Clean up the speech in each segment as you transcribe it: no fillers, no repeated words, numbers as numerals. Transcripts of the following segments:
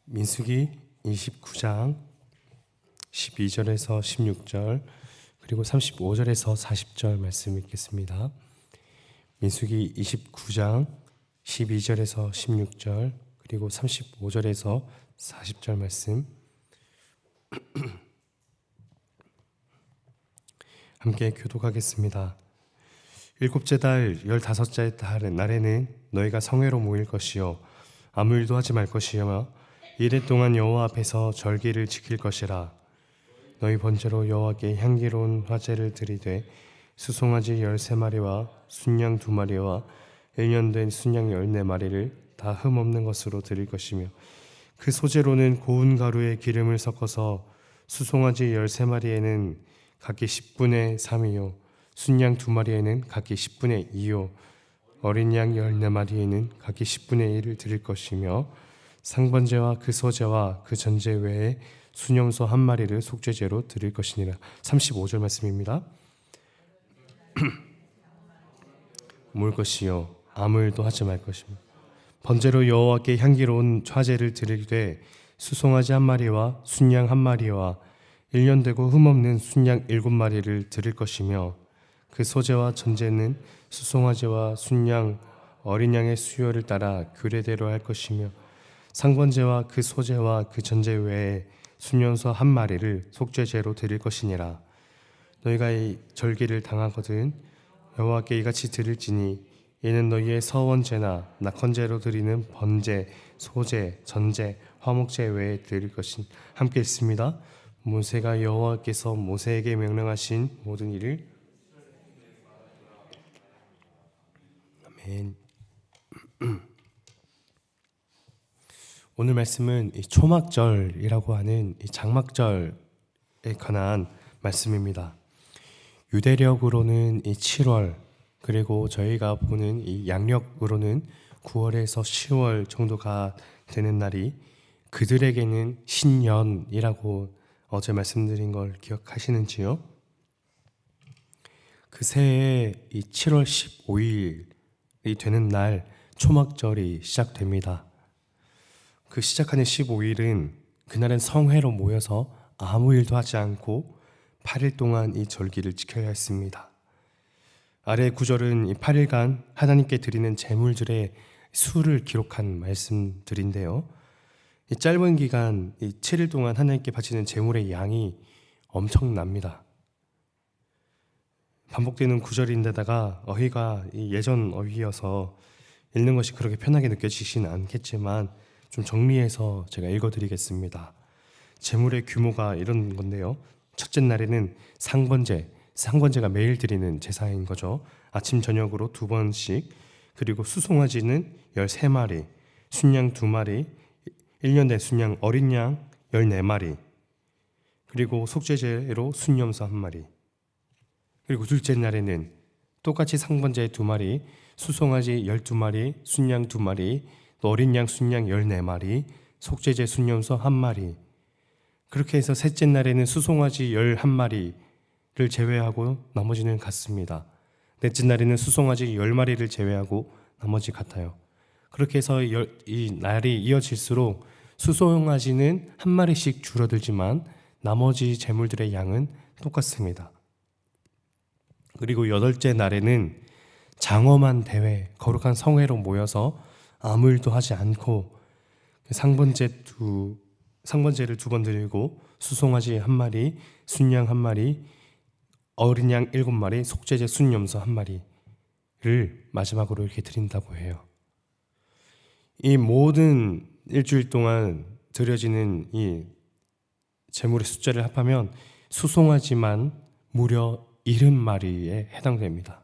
민수기 29장 12절에서 16절 그리고 35절에서 40절 말씀 읽겠습니다. 민수기 29장 12절에서 16절 그리고 35절에서 40절 말씀 함께 교독하겠습니다. 일곱째 달 15째 날에는 너희가 성회로 모일 것이요 아무 일도 하지 말 것이며 이래 동안 여호와 앞에서 절기를 지킬 것이라. 너희 번제로 여호와께 향기로운 화제를 드리되 수송아지 13마리와 순양 2마리와 1년 된 순양 14마리를 다 흠없는 것으로 드릴 것이며 그 소재로는 고운 가루에 기름을 섞어서 수송아지 13마리에는 각기 10분의 3이요 순양 2마리에는 각기 10분의 2요 어린 양 14마리에는 각기 10분의 1을 드릴 것이며 상번제와 그 소제와 그 전제 외에 수염소 1마리를 속죄제로 드릴 것이니라. 35절 말씀입니다. 모을 것이요 아무 일도 하지 말 것이며 번제로 여호와께 향기로운 화제를 드리되 수송아지 1마리와 순양 1마리와 1년 되고 흠없는 순양 7마리를 드릴 것이며 그 소제와 전제는 수송아지와 순양 어린 양의 수요를 따라 규례대로 할 것이며 상번제와 그 소제와 그 전제 외에 수염소 1마리를 속죄제로 드릴 것이니라. 너희가 이 절기를 당하거든 여호와께 이같이 드릴지니 이는 너희의 서원제나 낙헌제로 드리는 번제, 소제, 전제, 화목제 외에 드릴 것인. 함께 읽습니다. 모세가 여호와께서 모세에게 명령하신 모든 일을. 아멘. 오늘 말씀은 이 초막절이라고 하는 이 장막절에 관한 말씀입니다. 유대력으로는 이 7월 그리고 저희가 보는 이 양력으로는 9월에서 10월 정도가 되는 날이 그들에게는 신년이라고 어제 말씀드린 걸 기억하시는지요? 그 새해 이 7월 15일이 되는 날 초막절이 시작됩니다. 그 시작하는 15일은 그날은 성회로 모여서 아무 일도 하지 않고 8일 동안 이 절기를 지켜야 했습니다. 아래 구절은 이 8일간 하나님께 드리는 제물들의 수를 기록한 말씀들인데요. 이 짧은 기간 이 7일 동안 하나님께 바치는 제물의 양이 엄청납니다. 반복되는 구절인데다가 어휘가 예전 어휘여서 읽는 것이 그렇게 편하게 느껴지지는 않겠지만 좀 정리해서 제가 읽어드리겠습니다. 제물의 규모가 이런 건데요. 첫째 날에는 상번제가 매일 드리는 제사인 거죠. 아침 저녁으로 2번씩. 그리고 수송아지는 13마리, 순양 2마리, 1년 된 순양 어린 양 14마리, 그리고 속죄제로 순염소 1마리. 그리고 둘째 날에는 똑같이 상번제 2마리, 수송아지 12마리, 순양 2마리, 또 어린 양 순양 14마리, 속죄제 순염소 1마리. 그렇게 해서 셋째 날에는 수송아지 11마리를 제외하고 나머지는 같습니다. 넷째 날에는 수송아지 10마리를 제외하고 나머지 같아요. 그렇게 해서 이 날이 이어질수록 수송아지는 1마리씩 줄어들지만 나머지 제물들의 양은 똑같습니다. 그리고 여덟째 날에는 장엄한 대회, 거룩한 성회로 모여서 아무 일도 하지 않고 상번제를 2번 드리고 수송아지 1마리, 순양 1마리, 어린 양 7마리, 속죄제 순염소 1마리를 마지막으로 이렇게 드린다고 해요. 이 모든 일주일 동안 드려지는 이 제물의 숫자를 합하면 수송아지만 무려 70마리에 해당됩니다.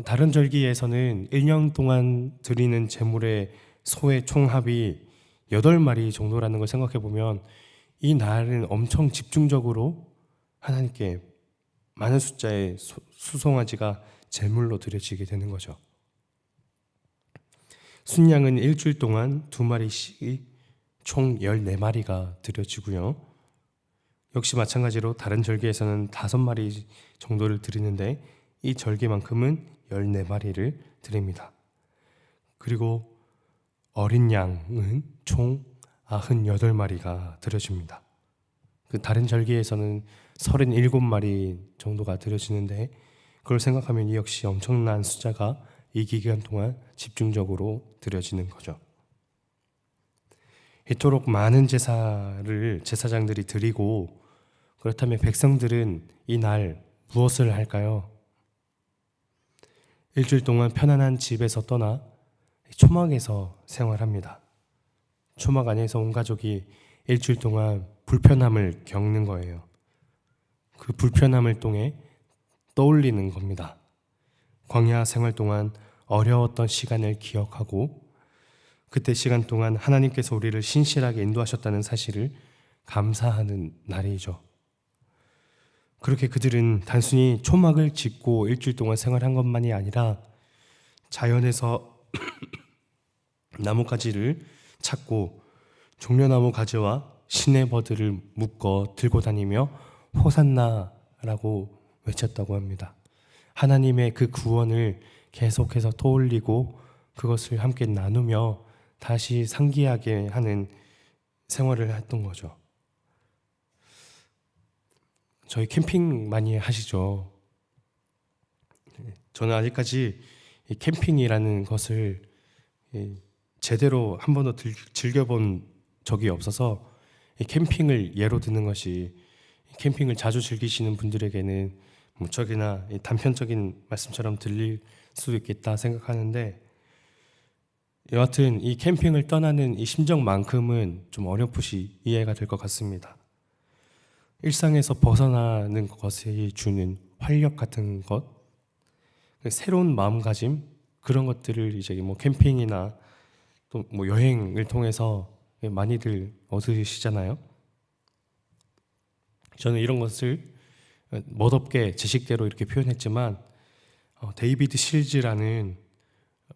다른 절기에서는 1년 동안 드리는 제물의 소의 총합이 8마리 정도라는 걸 생각해 보면 이 날은 엄청 집중적으로 하나님께 많은 숫자의 수송아지가 제물로 드려지게 되는 거죠. 순양은 일주일 동안 2마리씩 총 14마리가 드려지고요. 역시 마찬가지로 다른 절기에서는 5마리 정도를 드리는데 이 절기만큼은 14마리를 드립니다. 그리고 어린 양은 총 98마리가 드려집니다. 그 다른 절기에서는 37마리 정도가 드려지는데, 그걸 생각하면 이 역시 엄청난 숫자가 이 기간 동안 집중적으로 드려지는 거죠. 이토록 많은 제사를 제사장들이 드리고, 그렇다면 백성들은 이 날 무엇을 할까요? 일주일 동안 편안한 집에서 떠나 초막에서 생활합니다. 초막 안에서 온 가족이 일주일 동안 불편함을 겪는 거예요. 그 불편함을 통해 떠올리는 겁니다. 광야 생활 동안 어려웠던 시간을 기억하고, 그때 시간 동안 하나님께서 우리를 신실하게 인도하셨다는 사실을 감사하는 날이죠. 그렇게 그들은 단순히 초막을 짓고 일주일 동안 생활한 것만이 아니라 자연에서 나뭇가지를 찾고 종려나무 가지와 시내버드를 묶어 들고 다니며 호산나라고 외쳤다고 합니다. 하나님의 그 구원을 계속해서 떠올리고 그것을 함께 나누며 다시 상기하게 하는 생활을 했던 거죠. 저희 캠핑 많이 하시죠? 저는 아직까지 이 캠핑이라는 것을 제대로 한 번도 즐겨본 적이 없어서, 이 캠핑을 예로 드는 것이 캠핑을 자주 즐기시는 분들에게는 무척이나 단편적인 말씀처럼 들릴 수도 있겠다 생각하는데, 여하튼 이 캠핑을 떠나는 이 심정만큼은 좀 어렴풋이 이해가 될 것 같습니다. 일상에서 벗어나는 것이 주는 활력 같은 것, 새로운 마음가짐, 그런 것들을 이제 뭐 캠핑이나 또 뭐 여행을 통해서 많이들 얻으시잖아요. 저는 이런 것을 멋없게 제 식대로 이렇게 표현했지만, 데이비드 실즈라는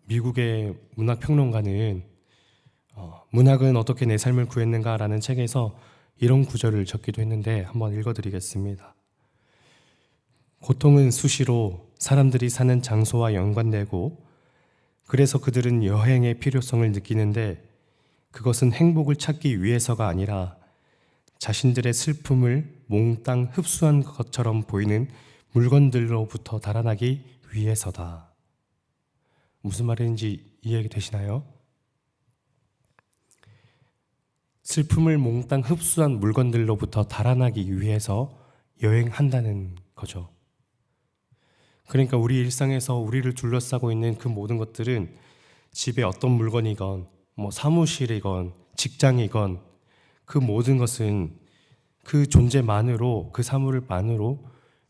미국의 문학평론가는 문학은 어떻게 내 삶을 구했는가라는 책에서 이런 구절을 적기도 했는데 한번 읽어드리겠습니다. 고통은 수시로 사람들이 사는 장소와 연관되고, 그래서 그들은 여행의 필요성을 느끼는데, 그것은 행복을 찾기 위해서가 아니라 자신들의 슬픔을 몽땅 흡수한 것처럼 보이는 물건들로부터 달아나기 위해서다. 무슨 말인지 이해가 되시나요? 슬픔을 몽땅 흡수한 물건들로부터 달아나기 위해서 여행한다는 거죠. 그러니까 우리 일상에서 우리를 둘러싸고 있는 그 모든 것들은 집에 어떤 물건이건 뭐 사무실이건 직장이건 그 모든 것은 그 존재만으로, 그 사물만으로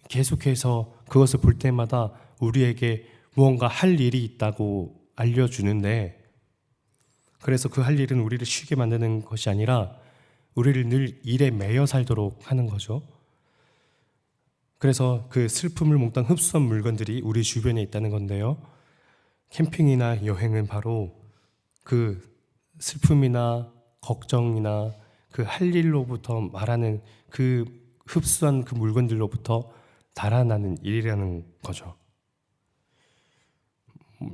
계속해서 그것을 볼 때마다 우리에게 무언가 할 일이 있다고 알려주는데, 그래서 그 할 일은 우리를 쉬게 만드는 것이 아니라 우리를 늘 일에 매여 살도록 하는 거죠. 그래서 그 슬픔을 몽땅 흡수한 물건들이 우리 주변에 있다는 건데요. 캠핑이나 여행은 바로 그 슬픔이나 걱정이나 그 할 일로부터 말하는 그 흡수한 그 물건들로부터 달아나는 일이라는 거죠.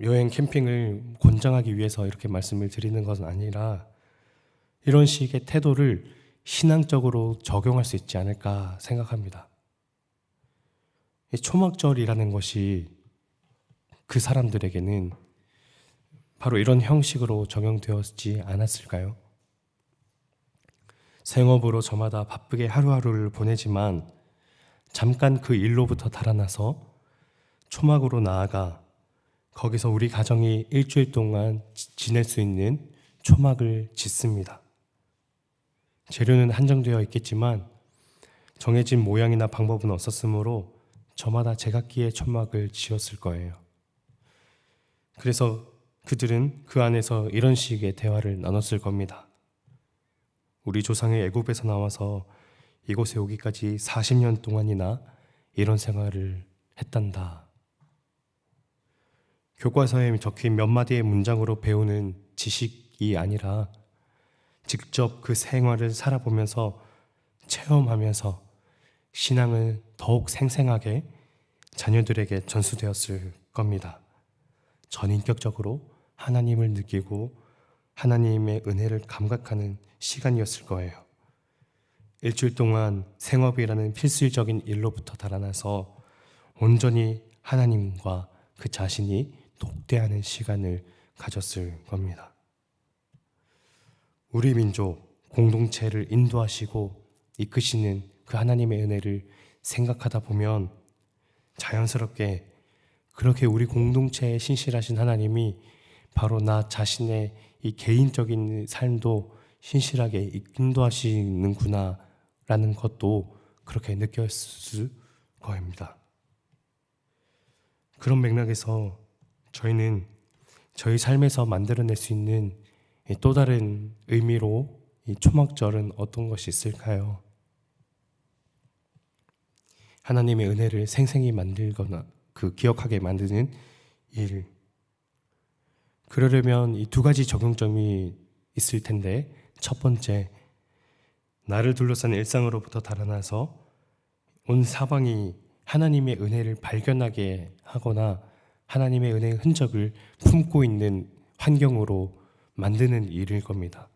여행 캠핑을 권장하기 위해서 이렇게 말씀을 드리는 것은 아니라, 이런 식의 태도를 신앙적으로 적용할 수 있지 않을까 생각합니다. 이 초막절이라는 것이 그 사람들에게는 바로 이런 형식으로 적용되었지 않았을까요? 생업으로 저마다 바쁘게 하루하루를 보내지만 잠깐 그 일로부터 달아나서 초막으로 나아가 거기서 우리 가정이 일주일 동안 지낼 수 있는 초막을 짓습니다. 재료는 한정되어 있겠지만 정해진 모양이나 방법은 없었으므로 저마다 제각기의 초막을 지었을 거예요. 그래서 그들은 그 안에서 이런 식의 대화를 나눴을 겁니다. 우리 조상의 애굽에서 나와서 이곳에 오기까지 40년 동안이나 이런 생활을 했단다. 교과서에 적힌 몇 마디의 문장으로 배우는 지식이 아니라 직접 그 생활을 살아보면서 체험하면서 신앙을 더욱 생생하게 자녀들에게 전수되었을 겁니다. 전인격적으로 하나님을 느끼고 하나님의 은혜를 감각하는 시간이었을 거예요. 일주일 동안 생업이라는 필수적인 일로부터 달아나서 온전히 하나님과 그 자신이 독대하는 시간을 가졌을 겁니다. 우리 민족 공동체를 인도하시고 이끄시는 그 하나님의 은혜를 생각하다 보면 자연스럽게 그렇게 우리 공동체에 신실하신 하나님이 바로 나 자신의 이 개인적인 삶도 신실하게 인도하시는구나 라는 것도 그렇게 느꼈을 겁니다. 그런 맥락에서 저희는 저희 삶에서 만들어낼 수 있는 또 다른 의미로 이 초막절은 어떤 것이 있을까요? 하나님의 은혜를 생생히 만들거나 기억하게 만드는 일. 그러려면 이 두 가지 적용점이 있을 텐데, 첫 번째, 나를 둘러싼 일상으로부터 달아나서 온 사방이 하나님의 은혜를 발견하게 하거나 하나님의 은혜의 흔적을 품고 있는 환경으로 만드는 일일 겁니다.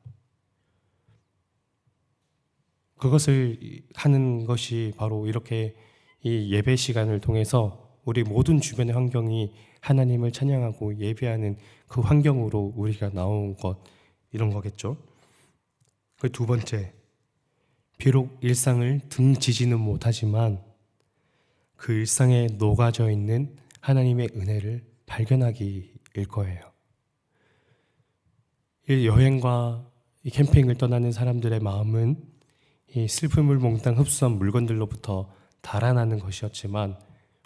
그것을 하는 것이 바로 이렇게 이 예배 시간을 통해서 우리 모든 주변의 환경이 하나님을 찬양하고 예배하는 그 환경으로 우리가 나온 것, 이런 거겠죠. 그 두 번째, 비록 일상을 등지지는 못하지만 그 일상에 녹아져 있는 하나님의 은혜를 발견하기일 거예요. 이 여행과 이 캠핑을 떠나는 사람들의 마음은 이 슬픔을 몽땅 흡수한 물건들로부터 달아나는 것이었지만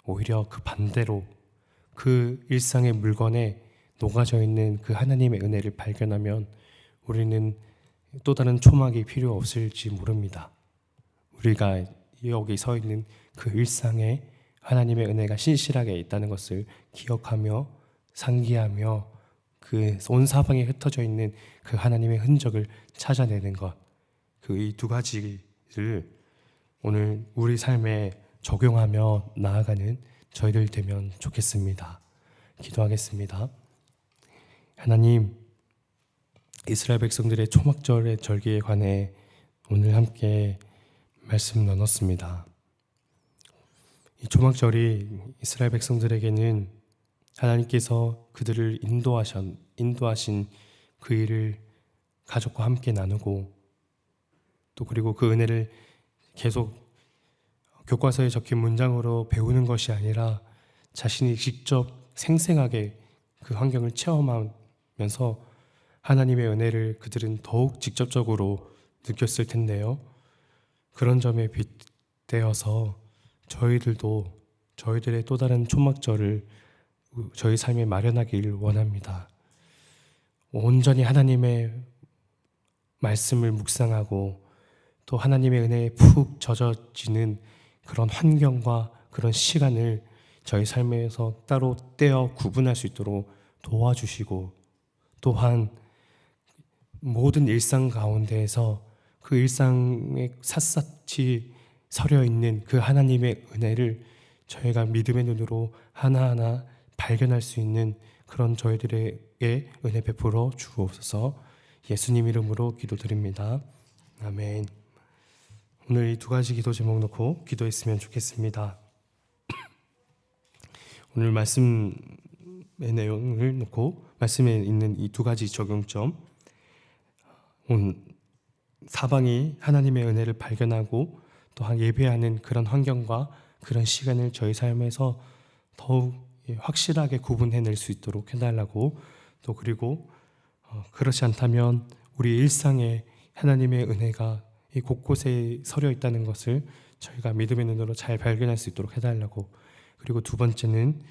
오히려 그 반대로 그 일상의 물건에 녹아져 있는 그 하나님의 은혜를 발견하면 우리는 또 다른 초막이 필요 없을지 모릅니다. 우리가 여기 서 있는 그 일상에 하나님의 은혜가 신실하게 있다는 것을 기억하며 상기하며 그 온 사방에 흩어져 있는 그 하나님의 흔적을 찾아내는 것, 그 이 두 가지를 오늘 우리 삶에 적용하며 나아가는 저희들 되면 좋겠습니다. 기도하겠습니다. 하나님, 이스라엘 백성들의 초막절의 절기에 관해 오늘 함께 말씀 나눴습니다. 이 초막절이 이스라엘 백성들에게는 하나님께서 그들을 인도하신 그 일을 가족과 함께 나누고 또 그리고 그 은혜를 계속 교과서에 적힌 문장으로 배우는 것이 아니라 자신이 직접 생생하게 그 환경을 체험하면서 하나님의 은혜를 그들은 더욱 직접적으로 느꼈을 텐데요. 그런 점에 빗대어서 저희들도 저희들의 또 다른 초막절을 저희 삶에 마련하길 원합니다. 온전히 하나님의 말씀을 묵상하고 또 하나님의 은혜에 푹 젖어지는 그런 환경과 그런 시간을 저희 삶에서 따로 떼어 구분할 수 있도록 도와주시고 또한 모든 일상 가운데에서 그 일상에 샅샅이 서려 있는 그 하나님의 은혜를 저희가 믿음의 눈으로 하나하나 발견할 수 있는 그런 저희들에게 은혜 베풀어 주옵소서. 예수님 이름으로 기도드립니다. 아멘. 오늘 이 두 가지 기도 제목 놓고 기도했으면 좋겠습니다. 오늘 말씀의 내용을 놓고 말씀에 있는 이 두 가지 적용점, 사방이 하나님의 은혜를 발견하고 또한 예배하는 그런 환경과 그런 시간을 저희 삶에서 더욱 확실하게 구분해낼 수 있도록 해달라고, 또 그리고 그렇지 않다면 우리 일상에 하나님의 은혜가 이 곳곳에 서려 있다는 것을 저희가 믿음의 눈으로 잘 발견할 수 있도록 해달라고, 그리고 두 번째는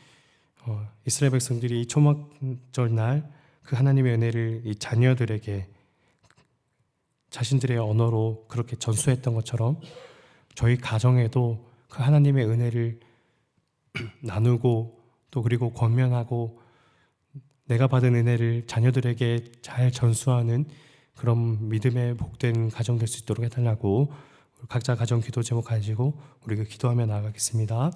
이스라엘 백성들이 이 초막절 날 그 하나님의 은혜를 이 자녀들에게 자신들의 언어로 그렇게 전수했던 것처럼 저희 가정에도 그 하나님의 은혜를 나누고 또 그리고 권면하고 내가 받은 은혜를 자녀들에게 잘 전수하는 그런 믿음의 복된 가정 될 수 있도록 해달라고 각자 가정 기도 제목 가지고 우리가 기도하며 나아가겠습니다.